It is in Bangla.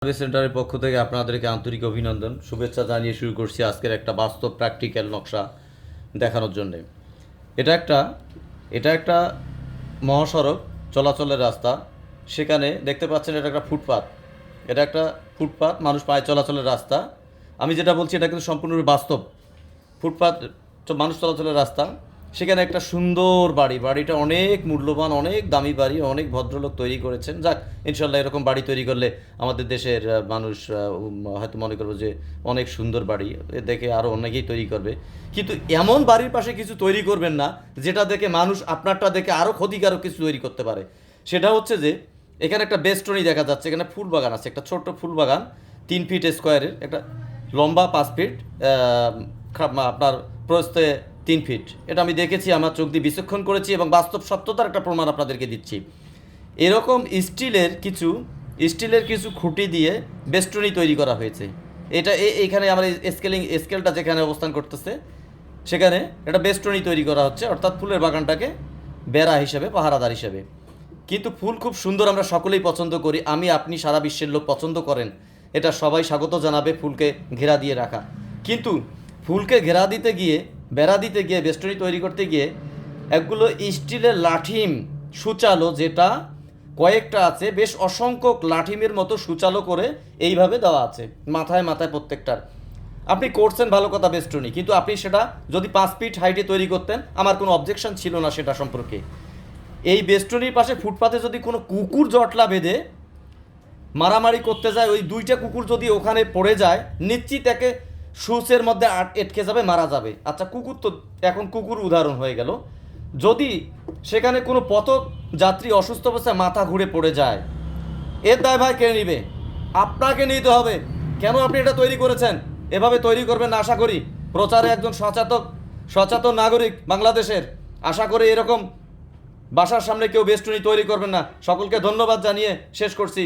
সার্ভিস সেন্টারের পক্ষ থেকে আপনাদেরকে আন্তরিক অভিনন্দন শুভেচ্ছা জানিয়ে শুরু করছি আজকের একটা বাস্তব প্র্যাকটিক্যাল নকশা দেখানোর জন্যে। এটা একটা মহাসড়ক চলাচলের রাস্তা। সেখানে দেখতে পাচ্ছেন এটা একটা ফুটপাত। এটা একটা ফুটপাত, মানুষ পায়ে চলাচলের রাস্তা। আমি যেটা বলছি এটা কিন্তু সম্পূর্ণরূপে বাস্তব। ফুটপাত মানুষ চলাচলের রাস্তা। সেখানে একটা সুন্দর বাড়িটা অনেক মূল্যবান, অনেক দামি বাড়ি, অনেক ভদ্রলোক তৈরি করেছেন। যাক, ইনশাল্লাহ এরকম বাড়ি তৈরি করলে আমাদের দেশের মানুষ হয়তো মনে করবে যে অনেক সুন্দর বাড়ি, দেখে আরও অনেকেই তৈরি করবে। কিন্তু এমন বাড়ির পাশে কিছু তৈরি করবেন না যেটা দেখে মানুষ আপনারটা দেখে আরও ক্ষতিকারক কিছু তৈরি করতে পারে। সেটা হচ্ছে যে এখানে একটা বেস্টনি দেখা যাচ্ছে, এখানে ফুল বাগান আছে, একটা ছোট্ট ফুল বাগান 3 ফিট স্কোয়ারের, একটা লম্বা 5 ফিট, আপনার প্রস্থে 3 ফিট। এটা আমি দেখেছি, আমার চোখ দিয়ে বিচক্ষণ করেছি এবং বাস্তব সত্যতার একটা প্রমাণ আপনাদেরকে দিচ্ছি। এরকম স্টিলের কিছু খুঁটি দিয়ে বেষ্টনী তৈরি করা হয়েছে। এটা এইখানে আমার স্কেলটা যেখানে অবস্থান করতেছে সেখানে একটা বেষ্টনী তৈরি করা হচ্ছে, অর্থাৎ ফুলের বাগানটাকে বেড়া হিসেবে, পাহারাদার হিসেবে। কিন্তু ফুল খুব সুন্দর, আমরা সকলেই পছন্দ করি, আপনি সারা বিশ্বের লোক পছন্দ করেন, এটা সবাই স্বাগত জানাবে ফুলকে ঘেরা দিয়ে রাখা। কিন্তু ফুলকে বেড়া দিতে গিয়ে বেষ্টনী তৈরি করতে গিয়ে একগুলো স্টিলের লাঠিম সুচালো, যেটা কয়েকটা আছে, বেশ অসংখ্য লাঠিমের মতো সুচালো করে এইভাবে দেওয়া আছে মাথায় প্রত্যেকটার। আপনি করছেন ভালো কথা বেষ্টনী, কিন্তু আপনি সেটা যদি 5 ফিট হাইটে তৈরি করতেন আমার কোনো অবজেকশন ছিল না সেটা সম্পর্কে। এই বেষ্টনীর পাশে ফুটপাতে যদি কোনো কুকুর জটলা বেঁধে মারামারি করতে যায়, ওই 2টা কুকুর যদি ওখানে পড়ে যায়, নিশ্চিত একে শুসের মধ্যে আটকে যাবে, মারা যাবে। আচ্ছা, কুকুর তো এখন কুকুর উদাহরণ হয়ে গেল। যদি সেখানে কোনো পথক যাত্রী অসুস্থ অবস্থায় মাথা ঘুরে পড়ে যায়, এর দায়ভার কে নিবে? আপনাকে নিতে হবে। কেন আপনি এটা তৈরি করেছেন? এভাবে তৈরি করবেন না আশা করি। প্রচারে একজন সচেতন নাগরিক বাংলাদেশের, আশা করি এরকম বাসার সামনে কেউ বেষ্টনী তৈরি করবেন না। সকলকে ধন্যবাদ জানিয়ে শেষ করছি।